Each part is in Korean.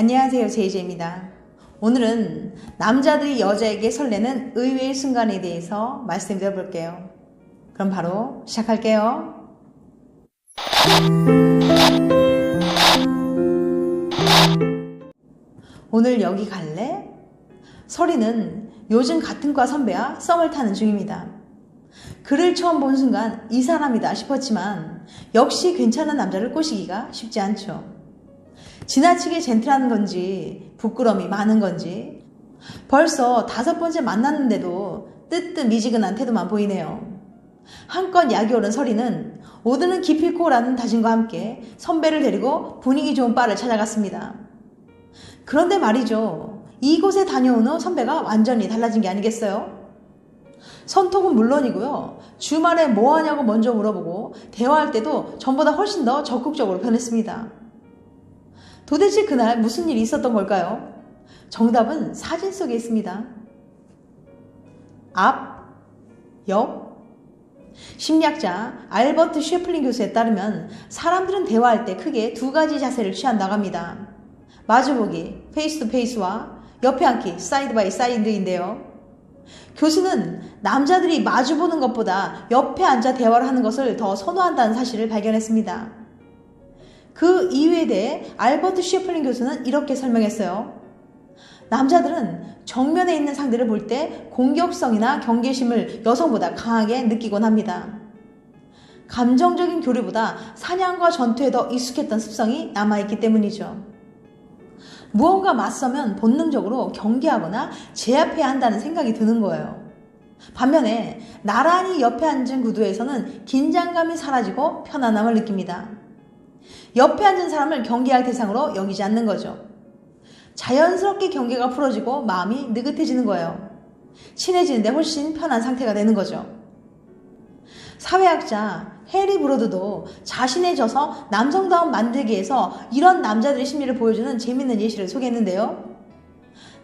안녕하세요, 제이제입니다. 오늘은 남자들이 여자에게 설레는 의외의 순간에 대해서 말씀드려 볼게요. 그럼 바로 시작할게요. 오늘 여기 갈래? 설이는 요즘 같은 과 선배와 썸을 타는 중입니다. 그를 처음 본 순간 이 사람이다 싶었지만 역시 괜찮은 남자를 꼬시기가 쉽지 않죠. 지나치게 젠틀한 건지 부끄러움이 많은 건지 벌써 5번째 만났는데도 뜨뜻미지근한 태도만 보이네요. 한껏 약이 오른 설이는 오드는 기필코라는 다짐과 함께 선배를 데리고 분위기 좋은 바를 찾아갔습니다. 그런데 말이죠. 이곳에 다녀온 후 선배가 완전히 달라진 게 아니겠어요? 선톡은 물론이고요. 주말에 뭐 하냐고 먼저 물어보고 대화할 때도 전보다 훨씬 더 적극적으로 변했습니다. 도대체 그날 무슨 일이 있었던 걸까요? 정답은 사진 속에 있습니다. 앞, 옆. 심리학자 알버트 셰플린 교수에 따르면 사람들은 대화할 때 크게 2가지 자세를 취한다고 합니다. 마주보기, 페이스 투 페이스와 옆에 앉기, 사이드 바이 사이드인데요. 교수는 남자들이 마주보는 것보다 옆에 앉아 대화를 하는 것을 더 선호한다는 사실을 발견했습니다. 그 이유에 대해 알버트 셰플린 교수는 이렇게 설명했어요. 남자들은 정면에 있는 상대를 볼 때 공격성이나 경계심을 여성보다 강하게 느끼곤 합니다. 감정적인 교류보다 사냥과 전투에 더 익숙했던 습성이 남아있기 때문이죠. 무언가 맞서면 본능적으로 경계하거나 제압해야 한다는 생각이 드는 거예요. 반면에 나란히 옆에 앉은 구도에서는 긴장감이 사라지고 편안함을 느낍니다. 옆에 앉은 사람을 경계할 대상으로 여기지 않는 거죠. 자연스럽게 경계가 풀어지고 마음이 느긋해지는 거예요. 친해지는데 훨씬 편한 상태가 되는 거죠. 사회학자 해리 브로드도 자신의 저서 남성다움 만들기에서 이런 남자들의 심리를 보여주는 재밌는 예시를 소개했는데요.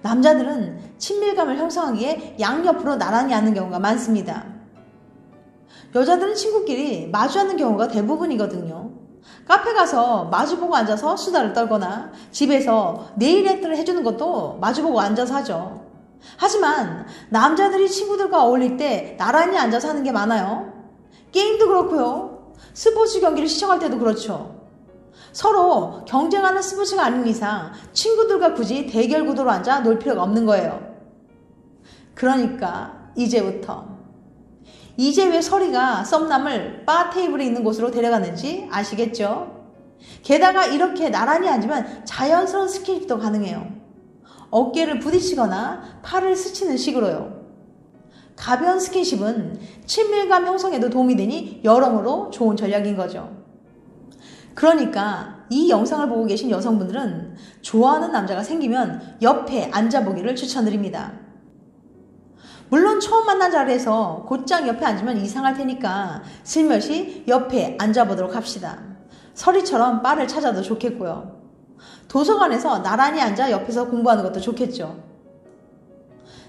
남자들은 친밀감을 형성하기에 양옆으로 나란히 앉는 경우가 많습니다. 여자들은 친구끼리 마주 앉는 경우가 대부분이거든요. 카페 가서 마주보고 앉아서 수다를 떨거나 집에서 네일 아트를 해주는 것도 마주보고 앉아서 하죠. 하지만 남자들이 친구들과 어울릴 때 나란히 앉아서 하는 게 많아요. 게임도 그렇고요. 스포츠 경기를 시청할 때도 그렇죠. 서로 경쟁하는 스포츠가 아닌 이상 친구들과 굳이 대결 구도로 앉아 놀 필요가 없는 거예요. 그러니까 이제 왜 설이가 썸남을 바 테이블에 있는 곳으로 데려갔는지 아시겠죠? 게다가 이렇게 나란히 앉으면 자연스러운 스킨십도 가능해요. 어깨를 부딪히거나 팔을 스치는 식으로요. 가벼운 스킨십은 친밀감 형성에도 도움이 되니 여러모로 좋은 전략인 거죠. 그러니까 이 영상을 보고 계신 여성분들은 좋아하는 남자가 생기면 옆에 앉아보기를 추천드립니다. 물론 처음 만난 자리에서 곧장 옆에 앉으면 이상할 테니까 슬며시 옆에 앉아보도록 합시다. 설이처럼 바를 찾아도 좋겠고요. 도서관에서 나란히 앉아 옆에서 공부하는 것도 좋겠죠.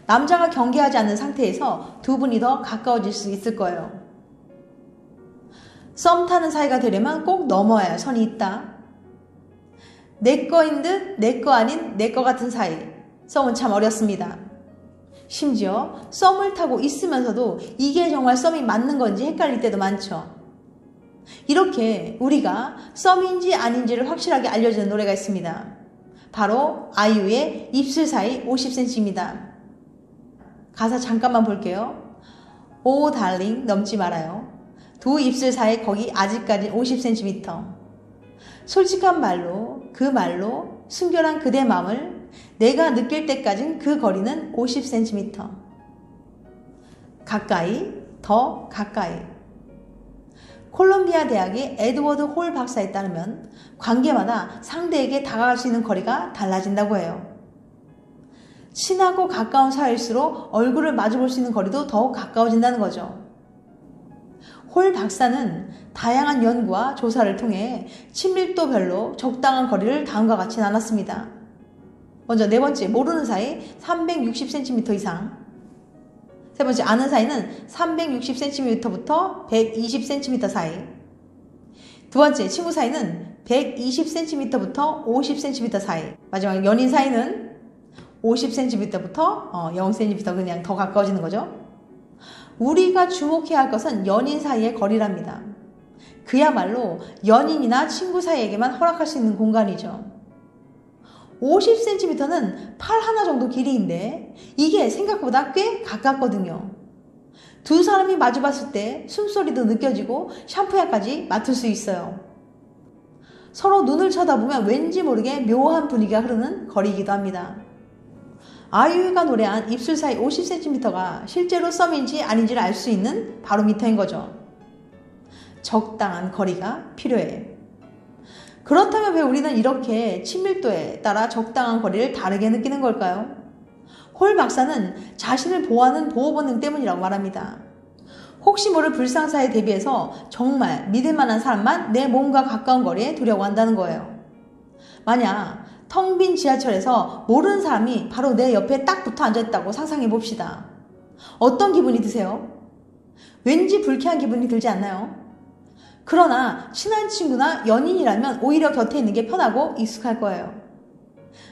남자가 경계하지 않는 상태에서 두 분이 더 가까워질 수 있을 거예요. 썸 타는 사이가 되려면 꼭 넘어야 할 선이 있다. 내 거인 듯 내 거 아닌 내 거 같은 사이. 썸은 참 어렵습니다. 심지어 썸을 타고 있으면서도 이게 정말 썸이 맞는 건지 헷갈릴 때도 많죠. 이렇게 우리가 썸인지 아닌지를 확실하게 알려주는 노래가 있습니다. 바로 아이유의 입술 사이 50cm입니다. 가사 잠깐만 볼게요. 오 달링 넘지 말아요. 두 입술 사이 거기 아직까지 50cm. 솔직한 말로 그 말로 순결한 그대 마음을 내가 느낄 때까진 그 거리는 50cm. 가까이, 더 가까이. 콜롬비아 대학의 에드워드 홀 박사에 따르면 관계마다 상대에게 다가갈 수 있는 거리가 달라진다고 해요. 친하고 가까운 사이일수록 얼굴을 마주볼 수 있는 거리도 더욱 가까워진다는 거죠. 홀 박사는 다양한 연구와 조사를 통해 친밀도별로 적당한 거리를 다음과 같이 나눴습니다. 먼저 4번째, 모르는 사이 360cm 이상. 3번째, 아는 사이는 360cm부터 120cm 사이. 2번째, 친구 사이는 120cm부터 50cm 사이, 마지막 연인 사이는 50cm부터 0cm 그냥 더 가까워지는 거죠. 우리가 주목해야 할 것은 연인 사이의 거리랍니다. 그야말로 연인이나 친구 사이에게만 허락할 수 있는 공간이죠. 50cm는 팔 하나 정도 길이인데 이게 생각보다 꽤 가깝거든요. 두 사람이 마주봤을 때 숨소리도 느껴지고 샴푸향까지 맡을 수 있어요. 서로 눈을 쳐다보면 왠지 모르게 묘한 분위기가 흐르는 거리이기도 합니다. 아이유가 노래한 입술 사이 50cm가 실제로 썸인지 아닌지를 알 수 있는 바로미터인 거죠. 적당한 거리가 필요해. 그렇다면 왜 우리는 이렇게 친밀도에 따라 적당한 거리를 다르게 느끼는 걸까요? 홀 박사는 자신을 보호하는 보호 본능 때문이라고 말합니다. 혹시 모를 불상사에 대비해서 정말 믿을 만한 사람만 내 몸과 가까운 거리에 두려고 한다는 거예요. 만약 텅 빈 지하철에서 모르는 사람이 바로 내 옆에 딱 붙어 앉아있다고 상상해 봅시다. 어떤 기분이 드세요? 왠지 불쾌한 기분이 들지 않나요? 그러나 친한 친구나 연인이라면 오히려 곁에 있는 게 편하고 익숙할 거예요.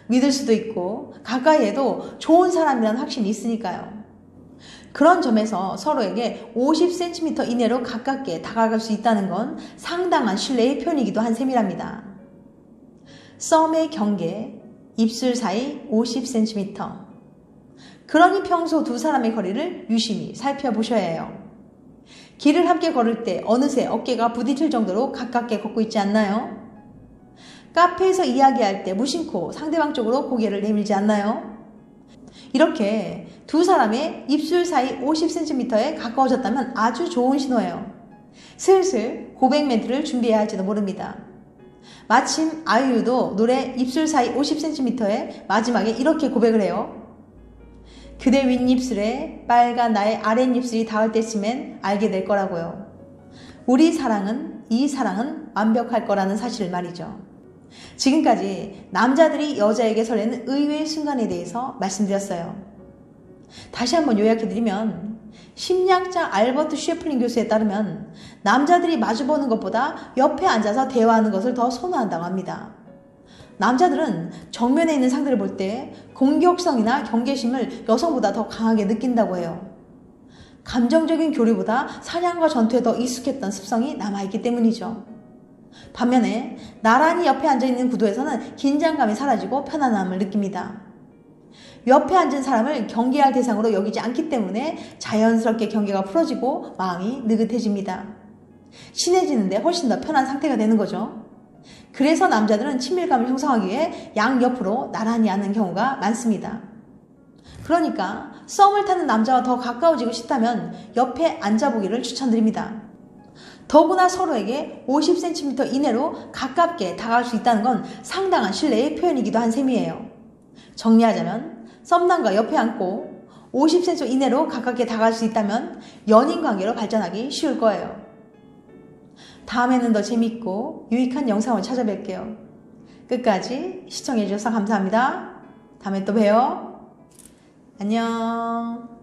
믿을 수도 있고 가까이 해도 좋은 사람이라는 확신이 있으니까요. 그런 점에서 서로에게 50cm 이내로 가깝게 다가갈 수 있다는 건 상당한 신뢰의 표현이기도 한 셈이랍니다. 썸의 경계, 입술 사이 50cm. 그러니 평소 두 사람의 거리를 유심히 살펴보셔야 해요. 길을 함께 걸을 때 어느새 어깨가 부딪힐 정도로 가깝게 걷고 있지 않나요? 카페에서 이야기할 때 무심코 상대방 쪽으로 고개를 내밀지 않나요? 이렇게 두 사람의 입술 사이 50cm에 가까워졌다면 아주 좋은 신호예요. 슬슬 고백 멘트를 준비해야 할지도 모릅니다. 마침 아이유도 노래 입술 사이 50cm의 마지막에 이렇게 고백을 해요. 그대 윗입술에 빨간 나의 아랫입술이 닿을 때쯤엔 알게 될 거라고요. 우리 사랑은, 이 사랑은 완벽할 거라는 사실을 말이죠. 지금까지 남자들이 여자에게 설레는 의외의 순간에 대해서 말씀드렸어요. 다시 한번 요약해드리면 심리학자 알버트 쉐플링 교수에 따르면 남자들이 마주보는 것보다 옆에 앉아서 대화하는 것을 더 선호한다고 합니다. 남자들은 정면에 있는 상대를 볼 때 공격성이나 경계심을 여성보다 더 강하게 느낀다고 해요. 감정적인 교류보다 사냥과 전투에 더 익숙했던 습성이 남아있기 때문이죠. 반면에 나란히 옆에 앉아있는 구도에서는 긴장감이 사라지고 편안함을 느낍니다. 옆에 앉은 사람을 경계할 대상으로 여기지 않기 때문에 자연스럽게 경계가 풀어지고 마음이 느긋해집니다. 친해지는데 훨씬 더 편한 상태가 되는 거죠. 그래서 남자들은 친밀감을 형성하기 위해 양옆으로 나란히 앉는 경우가 많습니다. 그러니까 썸을 타는 남자와 더 가까워지고 싶다면 옆에 앉아보기를 추천드립니다. 더구나 서로에게 50cm 이내로 가깝게 다가갈 수 있다는 건 상당한 신뢰의 표현이기도 한 셈이에요. 정리하자면 썸남과 옆에 앉고 50cm 이내로 가깝게 다가갈 수 있다면 연인 관계로 발전하기 쉬울 거예요. 다음에는 더 재밌고 유익한 영상을 찾아뵐게요. 끝까지 시청해주셔서 감사합니다. 다음에 또 봬요. 안녕.